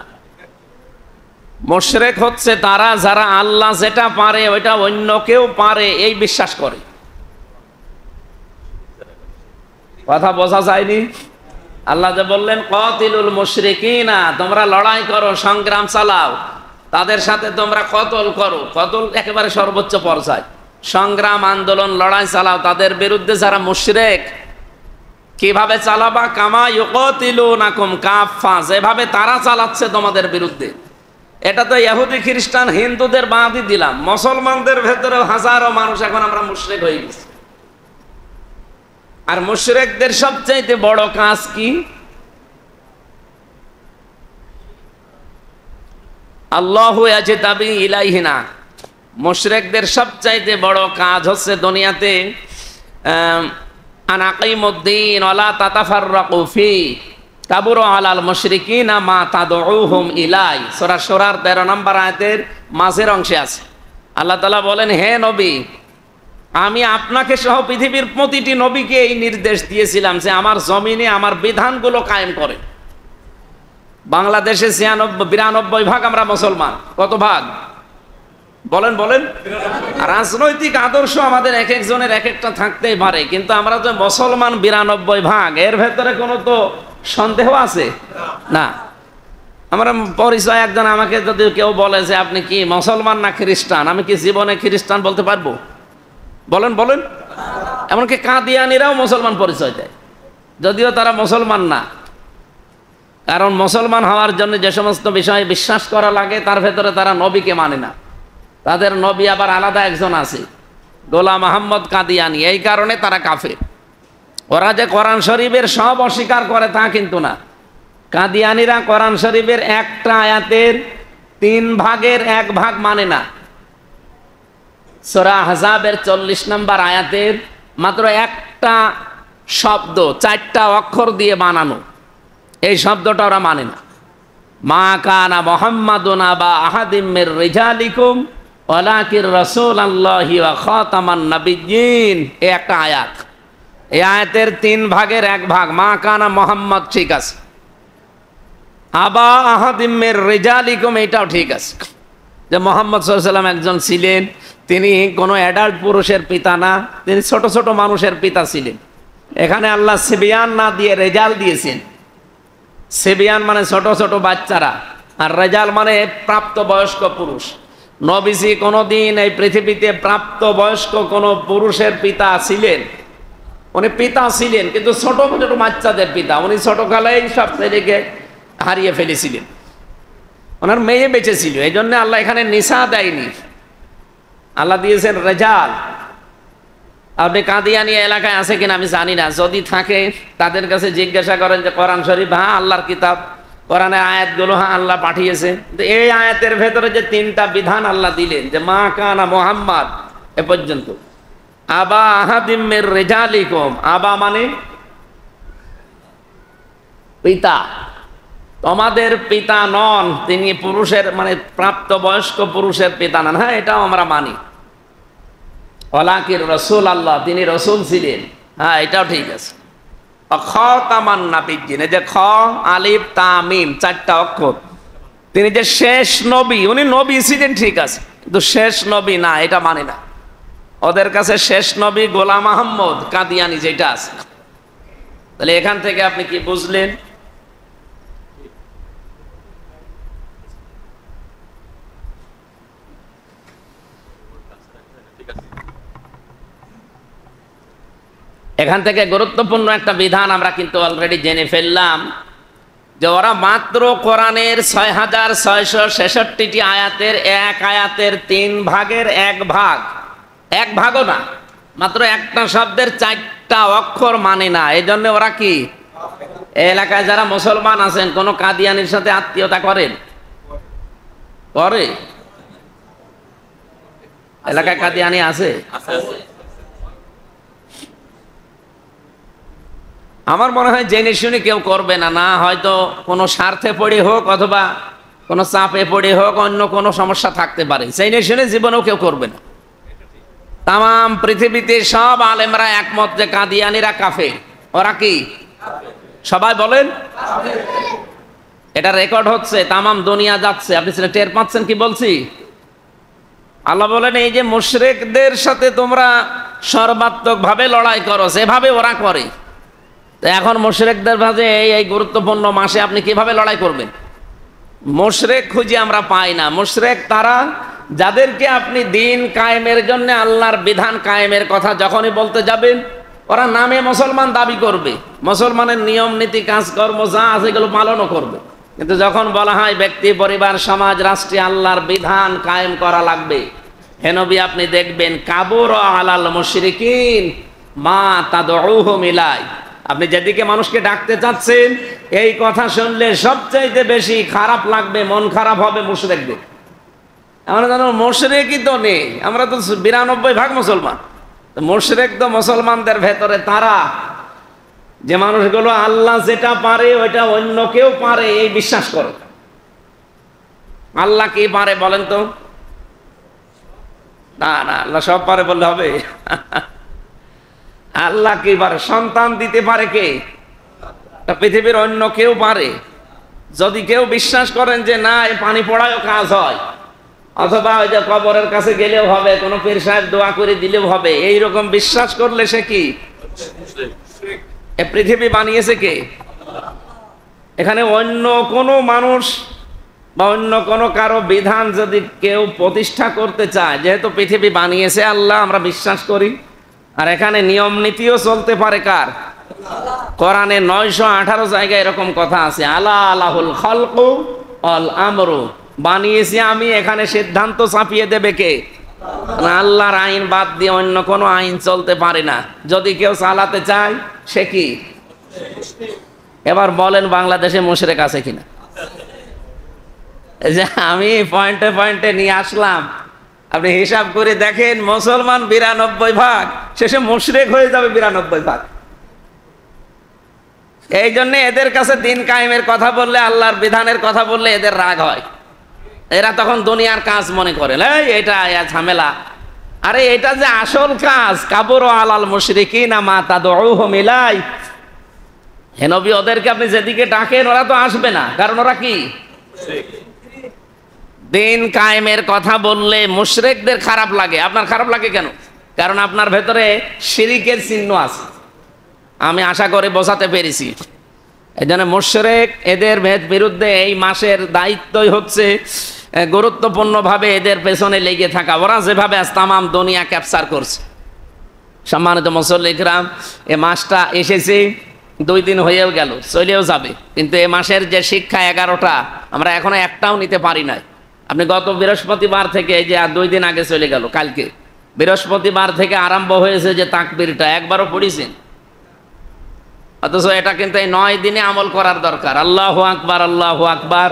মুশরিক হচ্ছে তারা যারা আল্লাহ যেটা পারে ওইটা অন্য কেউ পারে এই বিশ্বাস করে। কথা বোঝা যায়নি? আল্লাহ যে বললেন কাতিলুল মুশরিকিনা, তোমরা লড়াই করো, সংগ্রাম চালাও, তাদের সাথে তোমরা কতল করো। কতল একেবারে সর্বোচ্চ পর্যায়, সংগ্রাম, আন্দোলন, লড়াই চালাও তাদের বিরুদ্ধে যারা মুশরিক। কিভাবে চালাবা? কামা ইউকাতিলুনাকুম কাফা, যেভাবে তারা চালাচ্ছে তোমাদের বিরুদ্ধে। এটা তো ইহুদি, খ্রিস্টান, হিন্দুদের বাদই দিলাম, মুসলমানদের ভেতরে হাজারো মানুষ এখন আমরা মুশরিক হয়ে গেছি। আর মুশরিকদের সবচাইতে বড় কাজ কি? আল্লাহু ইয়াজতাবি ইলাইহিনা। মুশরিকদের সবচাইতে বড় কাজ হচ্ছে দুনিয়াতে আনাকিমুদ্দিন ওয়ালা তাতাফাররাকু ফি কাবুরা আলাল মুশরিকিনা মা তাদউহুম ইলাই। সূরা শুরার 13 নম্বর আয়াতের মাঝের অংশে আছে আল্লাহ তাআলা বলেন, হে নবী, আমি আপনাকে সহ পৃথিবীর প্রতিটি নবীকে এই নির্দেশ দিয়েছিলাম যে আমার জমিনে আমার বিধানগুলো কায়েম করে। বাংলাদেশে 92 ভাগ আমরা মুসলমান। কত ভাগ বলেন? বলেন। রাজনৈতিক আদর্শ আমাদের এক একজনের এক একটা থাকতেই পারে, কিন্তু আমরা তো মুসলমান 92 ভাগ, এর ভেতরে কোনো তো সন্দেহ আছে না। আমরা পরিচয়, একজন আমাকে যদি কেউ বলে যে আপনি কি মুসলমান না খ্রিস্টান, আমি কি জীবনে খ্রিস্টান বলতে পারবো? বলেন। বলেন। এমনকি কাদিয়ানিরাও মুসলমান পরিচয় দেয়, যদিও তারা মুসলমান না। কারণ মুসলমান হওয়ার জন্য যে সমস্ত বিষয়ে বিশ্বাস করা লাগে তার ভেতরে তারা নবীকে মানে না। তাদের নবী আবার আলাদা একজন আছে, গোলাম মোহাম্মদ কাদিয়ানি। এই কারণে তারা কাফের। ওরা যে কোরআন শরীফের সব অস্বীকার করে তা কিন্তু না। কাদিয়ানিরা কোরআন শরীফের একটা আয়াতের 3 ভাগের 1 ভাগ মানে না। সূরা আহজাবের 40 নম্বর আয়াতের মাত্র একটা শব্দ 4টা অক্ষর দিয়ে বানানো, এই শব্দটা ওরা মানে না। মা কানা মুহাম্মাদুন আবা আহাদিম মির রিজালিকুম ওয়ালাকির রাসূলুল্লাহি ওয়া খাতামান নাবিয়্যিন, এই একটা আয়াত। এই আয়াতের 3 ভাগের 1 ভাগ মা কানা মুহাম্মদ ঠিক আছে, আবা আহাদিম মির রিজালিকুম এটাও ঠিক আছে। যে মুহাম্মদ সাল্লাল্লাহু আলাইহি ওয়াসাল্লাম একজন ছিলেন, তিনি কোনো অ্যাডাল্ট পুরুষের পিতা না, তিনি ছোট ছোট মানুষের পিতা ছিলেন। এখানে আল্লাহ সিবিয়ান না দিয়ে রেজাল দিয়েছেন। সিবিয়ান মানে ছোট ছোট বাচ্চারা, আর রেজাল মানে প্রাপ্তবয়স্ক পুরুষ। নবীজি কোনোদিন এই পৃথিবীতে প্রাপ্তবয়স্ক কোনো পুরুষের পিতা ছিলেন? উনি পিতা ছিলেন, কিন্তু ছোট ছোট বাচ্চাদের পিতা। উনি ছোটকালেই সব ছেলেকে হারিয়ে ফেলেছিলেন, ওনার মেয়ে বেঁচে ছিল। এই জন্য আল্লাহ এখানে নিসা দেয়নি, আল্লাহ দিয়েছেন রেজাল। আপনি কাদিয়ানি এলাকায় আছে কিনা আমি জানি না, যদি থাকে তাদের কাছে জিজ্ঞাসা করেন যে কোরআন শরীফ হ্যাঁ আল্লাহর কিতাব, কোরআনের আয়াতগুলো হ্যাঁ আল্লাহ পাঠিয়েছে, কিন্তু এই আয়াতের ভেতরে যে 3টা বিধান আল্লাহ দিলেন, যে মা কানা মুহাম্মদ এ পর্যন্ত, আবা আহাদিম মির রিজালিকুম, আবা মানে পিতা, তোমাদের পিতা নন, তিনি পুরুষের মানে প্রাপ্তবয়স্ক পুরুষের পিতা নন। হ্যাঁ এটাও আমরা মানি। ওয়ালাকিন রাসূল আল্লাহ, তিনি রসুল ছিলেন, হ্যাঁ এটাও ঠিক আছে। খাতামান নাবিয়্যিন, এই যে খ আলিফ তা মিম 4টা অক্ষর, তিনি যে শেষ নবী, উনি নবী ছিলেন ঠিক আছে, কিন্তু শেষ নবী না, এটা মানে না। ওদের কাছে শেষ নবী গোলাম আহমদ কাদিয়ানি যেটা আছে। তাহলে এখান থেকে আপনি কি বুঝলেন? এখান থেকে গুরুত্বপূর্ণ একটা বিধান আমরা কিন্তু অলরেডি জেনে ফেললাম, যে ওরা মাত্র কোরআনের 6666টি আয়াতের এক আয়াতের 3 ভাগের 1 ভাগ, 1 ভাগও না, মাত্র একটা শব্দের 4টা অক্ষর মানে না। এই জন্য ওরা কি এলাকায় যারা মুসলমান আছেন কোন কাদিয়ানির সাথে আত্মীয়তা করেন? করে? এলাকায় কাদিয়ানি আছে? আমার মনে হয় জেনে শুনে কেউ করবে না, না হয়তো কোনো স্বার্থে পড়ে হোক অথবা কোনো চাপে পড়ে হোক, অন্য কোনো সমস্যা থাকতে পারে, জেনে শুনে জীবনেও কেউ করবে না। তাম পৃথিবীতে সব আলেমরা একমত যে কাদিয়ানিরা কাফের। ওরা কি? সবাই বলেন। এটা রেকর্ড হচ্ছে, তামাম দুনিয়া যাচ্ছে, আপনি সেটা টের পাচ্ছেন কি বলছি? আল্লাহ বলেন এই যে মুশরিকদের সাথে তোমরা সর্বাত্মক ভাবে লড়াই করো, যেভাবে ওরা করে। এখন মুশরিকদের ভাবে এই গুরুত্বপূর্ণ মাসে আপনি কিভাবে লড়াই করবেন? মুশরিক খুঁজে আমরা পাই না। মুশরিক তারা যাদেরকে আপনি দিন কায়েমের জন্য আল্লাহর বিধান কায়েমের কথা যখনই বলতে যাবেন, ওরা নামে মুসলমান দাবি করবে, মুসলমানের নিয়ম নীতি কাজকর্ম যা আছে এগুলো পালনও করবে, কিন্তু যখন বলা হয় ব্যক্তি পরিবার সমাজ রাষ্ট্রে আল্লাহর বিধান কায়েম করা লাগবে, হে নবী আপনি দেখবেন কাবুরা আলাল মুশরিকিন মা তাদউহুম ইলাই, আপনি যেদিকে মানুষকে ডাকতে চাচ্ছেন এই কথা শুনলে সবচাইতে বেশি খারাপ লাগবে, মন খারাপ হবে মুশরিকদের। আমরা জানো মুশরিকই তো নেই, আমরা তো 92% মুসলমান। মুশরিক তো মুসলমানদের ভেতরে তারা যে মানুষগুলো আল্লাহ যেটা পারে ওইটা অন্য কেউ পারে এই বিশ্বাস করে। আল্লাহ কি পারে বলেন তো? না না, আল্লাহ সব পারে বললে হবে? আল্লাহ কি পারে? সন্তান দিতে পারে কে? পৃথিবীর অন্য কেউ পারে? যদি কেউ বিশ্বাস করেন যে না এই পানি পড়ায়ও কাজ হয়, অথবা ওই যে কবরের কাছে গেলেও হবে, কোনো পীর সাহেব দোয়া করে দিলেও হবে, এইরকম বিশ্বাস করলে সে কি? এ পৃথিবী বানিয়েছে কে? এখানে অন্য কোনো মানুষ বা অন্য কোনো কারো বিধান যদি কেউ প্রতিষ্ঠা করতে চায়, যেহেতু পৃথিবী বানিয়েছে আল্লাহ, আমরা বিশ্বাস করি। আর এখানে নিয়ম নীতিও চলতে পারে কার? কোরআনে 918 জায়গায় এরকম কথা আছে, আলা আলাহুল খালকু ওয়াল আমরু, বানিয়েছি আমি, এখানে সিদ্ধান্ত চাপিয়ে দেবে কে? আল্লাহর আইন বাদ দিয়ে অন্য কোনো আইন চলতে পারে না। যদি কেউ চালাতে চায় সে কি? এবার বলেন বাংলাদেশে মুশরিক আছে কিনা? যে আমি পয়েন্টে পয়েন্টে নিয়ে আসলাম, আপনি হিসাব করে দেখেন, মুসলমান 92%, শেষে মুশরিক হয়ে যাবে 92%। এই জন্য এদের কাছে দিন কায়েমের কথা বললে, আল্লাহর বিধানের কথা বললে এদের রাগ হয়। এরা তখন দুনিয়ার কাজ মনে করে, এটা ঝামেলা। আরে এটা যে আসল কাজ, কাবুরা আলাল মুশরিকিনা মা তাদউহুম ইলাই। হে নবী ওদেরকে আপনি যেদিকে ডাকেন ওরা তো আসবে না, কারণ ওরা কি? দিন কায়েমের কথা বললে মুশরিকদের খারাপ লাগে। আপনার খারাপ লাগে কেন? কারণ আপনার ভেতরে শিরিকের চিহ্ন আছে। আমি আশা করে বোঝাতে পেরেছি। এই জন্য মুশরিক এদের বিরুদ্ধে এই মাসের দায়িত্বই হচ্ছে গুরুত্বপূর্ণভাবে এদের পেছনে লেগে থাকা। ওরা যেভাবে তামাম দুনিয়া ক্যাপচার করছে। সম্মানিত মুসল্লিকরাম, এ মাসটা এসেছে, 2 দিন হয়েও গেল, চলেও যাবে, কিন্তু এ মাসের যে শিক্ষা 11টা আমরা এখনো একটাও নিতে পারি নাই। আপনি গত বৃহস্পতিবার থেকে, এই যে 2 দিন আগে চলে গেল, কালকে বৃহস্পতিবার থেকে আরম্ভ হয়েছে যে তাকবীরটা, একবারও পড়েছেন? অথচ এটা কিন্তু এই 9 দিনে আমল করার দরকার। আল্লাহু আকবার, আল্লাহু আকবার,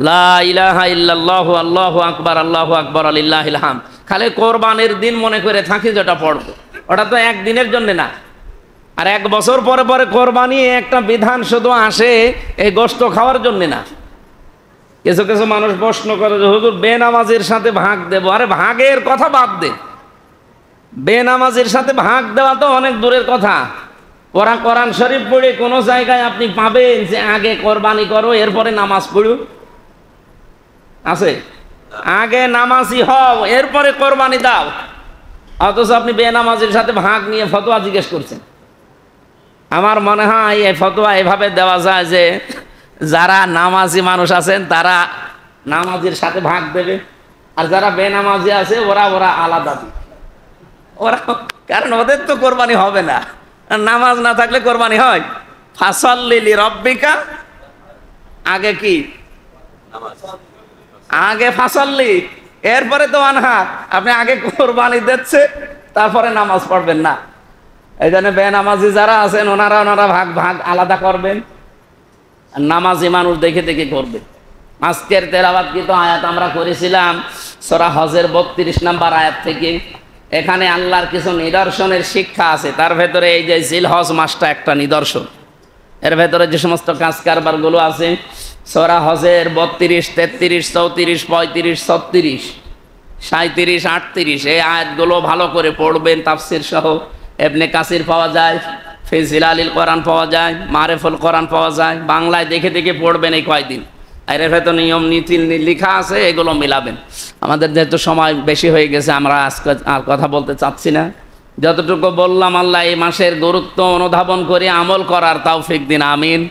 লা ইলাহা ইল্লাল্লাহু, আল্লাহু আকবার, আল্লাহু আকবার, লিল্লাহিল হামদ। খালি কোরবানির দিন মনে করে থাকি যেটা পড়বো, ওটা তো একদিনের জন্য না। আর 1 বছর পরে পরে কোরবানি একটা বিধান শুধু আসে এই গোশত খাওয়ার জন্য না। কিছু কিছু মানুষ প্রশ্ন করে যে হুজুর বেনামাজির সাথে ভাগ দেব। আরে ভাগের কথা বাদ দে, বেনামাজির সাথে ভাগ দেওয়া তো অনেক দূরের কথা। ওরা কোরআন শরীফ পড়ে কোনো জায়গায় আপনি পাবেন যে আগে কোরবানি করো এরপরে নামাজ পড়ো? আছে? আগে নামাজি হও এরপরে কোরবানি দাও। অথচ আপনি বেনামাজির সাথে ভাগ নিয়ে ফতোয়া জিজ্ঞেস করছেন। আমার মনে হয় এই ফতোয়া এভাবে দেওয়া যায় যে যারা নামাজি মানুষ আছেন তারা নামাজির সাথে ভাগ দেবে, আর যারা বেনামাজি আছে ওরা আলাদা দিবে। ওরা, কারণ ওদের তো কোরবানি হবে না, নামাজ না থাকলে কোরবানি হয়? ফাসাল্লি লিরাব্বিকা, আগে কি? আগে ফাসাল্লি, এরপরে তো আনহার। আপনি আগে কোরবানি দিচ্ছে তারপরে নামাজ পড়বেন না। এই জন্য বেনামাজি যারা আছেন ওনারা ভাগ আলাদা করবেন, নামাজি মানুষ দেখে দেখে করবেন। আজকের তেলাওয়াতকৃত আয়াত আমরা করেছিলাম সূরা হজের 32 নম্বর আয়াত থেকে। এখানে আল্লাহর কিছু নিদর্শনের শিক্ষা আছে। তার ভেতরে এই যে জিলহজ মাসটা একটা নিদর্শন। এর ভেতরে যে সমস্ত কাজ কারবারগুলো আছে সূরা হজের 32, 33, 34, 35, 36, 37, 38 এই আয়াতগুলো ভালো করে পড়বেন তাফসীর সহ। ইবনে কাসির পাওয়া যায়, ফি জিলালিল কোরআন পাওয়া যায়, মারিফুল কোরআন পাওয়া যায়। বাংলায় দেখে দেখে পড়বেন এই কয়দিন। আর এর ভেতর নিয়ম নীতি লেখা আছে, এগুলো মিলাবেন। আমাদের যেহেতু সময় বেশি হয়ে গেছে আমরা আজকে আর কথা বলতে চাচ্ছি না। যতটুকু বললাম আল্লাহ এই মাসের গুরুত্ব অনুধাবন করে আমল করার তৌফিক দিন, আমিন।